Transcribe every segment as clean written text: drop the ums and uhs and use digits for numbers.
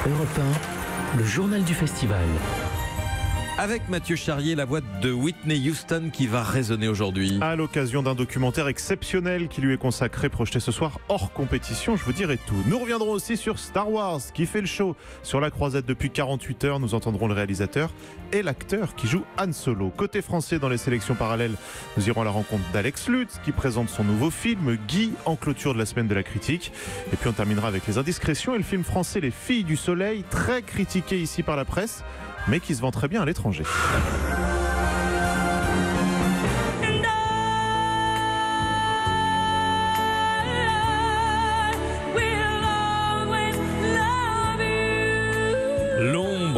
Europe 1, le journal du festival. Avec Mathieu Charrier, la voix de Whitney Houston qui va résonner aujourd'hui. À l'occasion d'un documentaire exceptionnel qui lui est consacré, projeté ce soir hors compétition, je vous dirai tout. Nous reviendrons aussi sur Star Wars qui fait le show sur la croisette depuis 48 heures. Nous entendrons le réalisateur et l'acteur qui joue Han Solo. Côté français, dans les sélections parallèles, nous irons à la rencontre d'Alex Lutz qui présente son nouveau film Guy en clôture de la semaine de la critique. Et puis on terminera avec les indiscrétions et le film français Les Filles du Soleil, très critiqué ici par la presse, mais qui se vend très bien à l'étranger.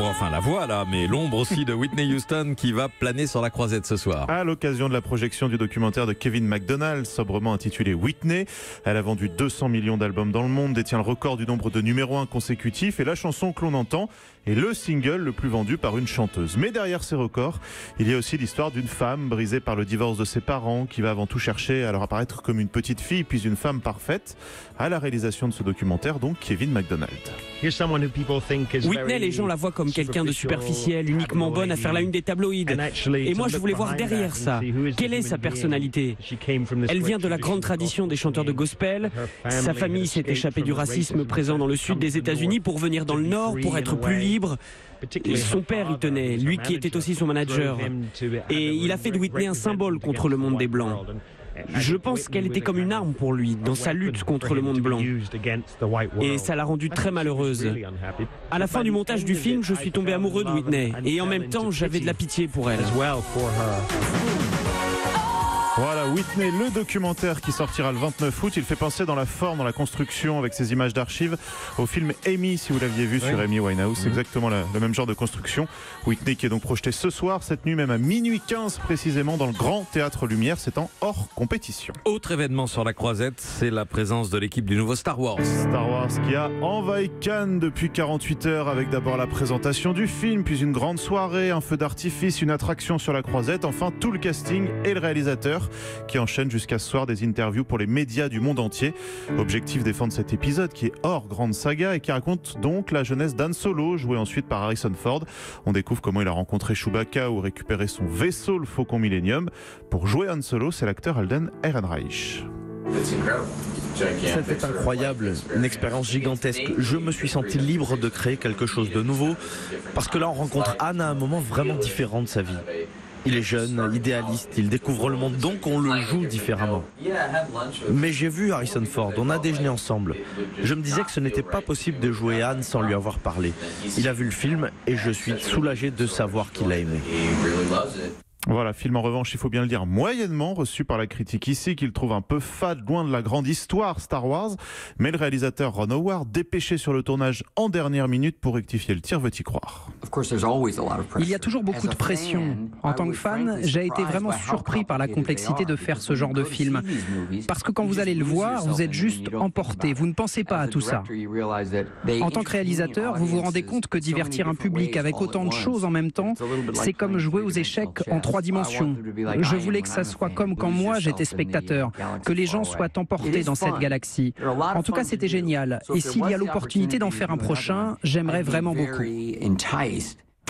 Enfin la voix là, mais l'ombre aussi de Whitney Houston qui va planer sur la croisette ce soir. À l'occasion de la projection du documentaire de Kevin MacDonald, sobrement intitulé Whitney, elle a vendu 200 millions d'albums dans le monde, détient le record du nombre de numéros 1 consécutifs et la chanson que l'on entend est le single le plus vendu par une chanteuse. Mais derrière ces records, il y a aussi l'histoire d'une femme brisée par le divorce de ses parents qui va avant tout chercher à leur apparaître comme une petite fille puis une femme parfaite. À la réalisation de ce documentaire, donc Kevin MacDonald. Whitney, les gens la voient comme quelqu'un de superficiel, uniquement bonne à faire la une des tabloïds. Et moi, je voulais voir derrière ça. Quelle est sa personnalité ? Elle vient de la grande tradition des chanteurs de gospel. Sa famille s'est échappée du racisme présent dans le sud des États-Unis pour venir dans le nord, pour être plus libre. Son père y tenait, lui qui était aussi son manager. Et il a fait de Whitney un symbole contre le monde des Blancs. Je pense qu'elle était comme une arme pour lui dans sa lutte contre le monde blanc. Et ça l'a rendue très malheureuse. À la fin du montage du film, je suis tombé amoureux de Whitney. Et en même temps, j'avais de la pitié pour elle. Voilà, Whitney, le documentaire qui sortira le 29 août. Il fait penser dans la forme, dans la construction, avec ses images d'archives, au film Amy, si vous l'aviez vu sur Amy Winehouse. C'est exactement le même genre de construction. Whitney qui est donc projeté ce soir, cette nuit même à minuit 15 précisément, dans le Grand Théâtre Lumière. C'est en hors compétition. Autre événement sur la croisette, c'est la présence de l'équipe du nouveau Star Wars. Star Wars qui a envahi Cannes depuis 48 heures, avec d'abord la présentation du film, puis une grande soirée, un feu d'artifice, une attraction sur la croisette, enfin tout le casting et le réalisateur qui enchaîne jusqu'à ce soir des interviews pour les médias du monde entier. Objectif, défendre cet épisode qui est hors grande saga et qui raconte donc la jeunesse d'Han Solo, joué ensuite par Harrison Ford. On découvre comment il a rencontré Chewbacca ou récupéré son vaisseau, le Faucon Millenium. Pour jouer Han Solo, c'est l'acteur Alden Ehrenreich. C'était incroyable, une expérience gigantesque. Je me suis senti libre de créer quelque chose de nouveau parce que là on rencontre Han à un moment vraiment différent de sa vie. Il est jeune, idéaliste, il découvre le monde, donc on le joue différemment. Mais j'ai vu Harrison Ford, on a déjeuné ensemble. Je me disais que ce n'était pas possible de jouer Han sans lui avoir parlé. Il a vu le film et je suis soulagé de savoir qu'il l'a aimé. Voilà, film en revanche, il faut bien le dire, moyennement reçu par la critique ici, qu'il trouve un peu fade, loin de la grande histoire Star Wars. Mais le réalisateur Ron Howard, dépêché sur le tournage en dernière minute pour rectifier le tir, veut y croire. Il y a toujours beaucoup de pression. En tant que fan, j'ai été vraiment surpris par la complexité de faire ce genre de film. Parce que quand vous allez le voir, vous êtes juste emporté, vous ne pensez pas à tout ça. En tant que réalisateur, vous vous rendez compte que divertir un public avec autant de choses en même temps, c'est comme jouer aux échecs en 3 dimensions. Je voulais que ça soit comme quand moi j'étais spectateur, que les gens soient emportés dans cette galaxie. En tout cas, c'était génial. Et s'il y a l'opportunité d'en faire un prochain, j'aimerais vraiment beaucoup.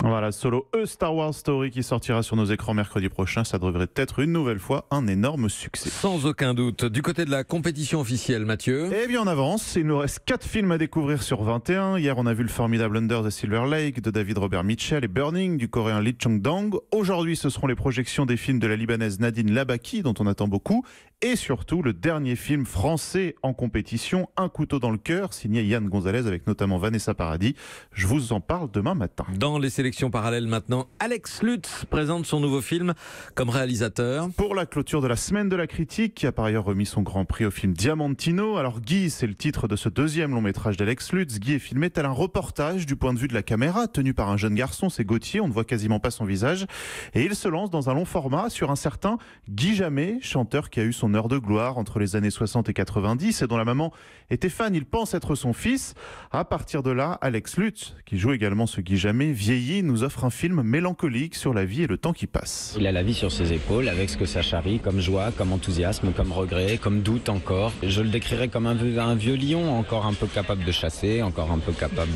Voilà, Solo, Star Wars Story qui sortira sur nos écrans mercredi prochain. Ça devrait être une nouvelle fois un énorme succès. Sans aucun doute. Du côté de la compétition officielle, Mathieu. Eh bien, on avance. Il nous reste 4 films à découvrir sur 21. Hier, on a vu le formidable Under the Silver Lake de David Robert Mitchell et Burning du coréen Lee Chung-dong. Aujourd'hui, ce seront les projections des films de la libanaise Nadine Labaki, dont on attend beaucoup. Et surtout, le dernier film français en compétition, Un couteau dans le cœur, signé Yann Gonzalez avec notamment Vanessa Paradis. Je vous en parle demain matin. Dans les sélections parallèles maintenant, Alex Lutz présente son nouveau film comme réalisateur. Pour la clôture de la semaine de la critique, qui a par ailleurs remis son grand prix au film Diamantino. Alors Guy, c'est le titre de ce deuxième long métrage d'Alex Lutz. Guy est filmé tel un reportage du point de vue de la caméra, tenu par un jeune garçon, c'est Gauthier, on ne voit quasiment pas son visage. Et il se lance dans un long format sur un certain Guy Jammet, chanteur qui a eu son son heure de gloire entre les années 60 et 90 et dont la maman était fan. Il pense être son fils. À partir de là, Alex Lutz, qui joue également ce Guy Jammet, vieilli, nous offre un film mélancolique sur la vie et le temps qui passe. Il a la vie sur ses épaules avec ce que ça charrie comme joie, comme enthousiasme, comme regret, comme doute encore. Je le décrirais comme un vieux lion, encore un peu capable de chasser, encore un peu capable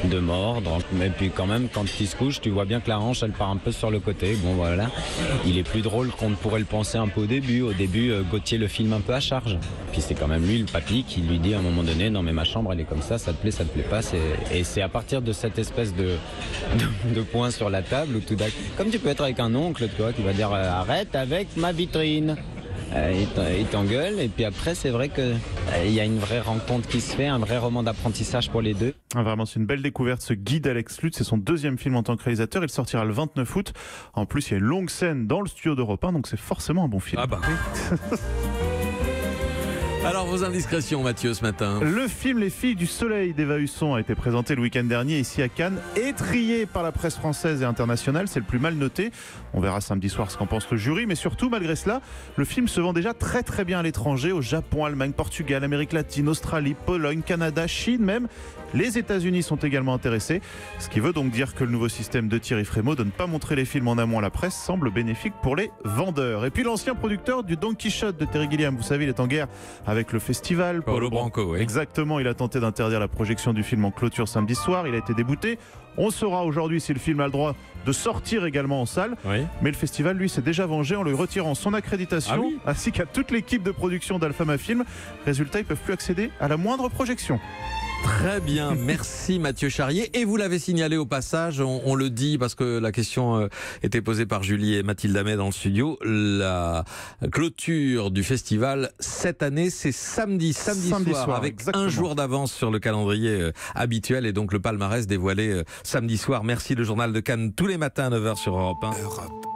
de mordre. Mais puis quand même, quand il se couche, tu vois bien que la hanche, elle part un peu sur le côté. Bon voilà, il est plus drôle qu'on ne pourrait le penser un peu au début. Au début, Gauthier le filme un peu à charge. Puis c'est quand même lui, le papy, qui lui dit à un moment donné, non mais ma chambre, elle est comme ça te plaît pas. Et c'est à partir de cette espèce de point sur la table où tout d'un coup, comme tu peux être avec un oncle, tu vois, qui va dire arrête avec ma vitrine. Il t'engueule et puis après c'est vrai que il y a une vraie rencontre qui se fait, un vrai roman d'apprentissage pour les deux. Vraiment, c'est une belle découverte, ce Guy d'Alex Lutz. C'est son deuxième film en tant que réalisateur. Il sortira le 29 août. En plus, il y a une longue scène dans le studio d'Europe 1, donc c'est forcément un bon film. Ah bah oui. Alors, vos indiscrétions, Mathieu, ce matin. Le film Les Filles du Soleil d'Eva Husson a été présenté le week-end dernier ici à Cannes, étrillé par la presse française et internationale. C'est le plus mal noté. On verra samedi soir ce qu'en pense le jury. Mais surtout, malgré cela, le film se vend déjà très très bien à l'étranger, au Japon, Allemagne, Portugal, Amérique latine, Australie, Pologne, Canada, Chine même. Les États-Unis sont également intéressés. Ce qui veut donc dire que le nouveau système de Thierry Frémaux de ne pas montrer les films en amont à la presse semble bénéfique pour les vendeurs. Et puis l'ancien producteur du Don Quichotte de Terry Gilliam, vous savez, il est en guerre avec le festival. Paulo Branco, oui. Exactement, il a tenté d'interdire la projection du film en clôture samedi soir. Il a été débouté. On saura aujourd'hui si le film a le droit de sortir également en salle. Oui. Mais le festival, lui, s'est déjà vengé en lui retirant son accréditation, Ah oui. ainsi qu'à toute l'équipe de production d'Alfama Film. Résultat, ils ne peuvent plus accéder à la moindre projection. Très bien, merci Mathieu Charrier. Et vous l'avez signalé au passage, on le dit parce que la question était posée par Julie et Mathilde Amet dans le studio. La clôture du festival cette année, c'est samedi soir, avec exactement. un jour d'avance sur le calendrier habituel et donc le palmarès dévoilé samedi soir. Merci, le journal de Cannes tous les matins à 9h sur Europe 1.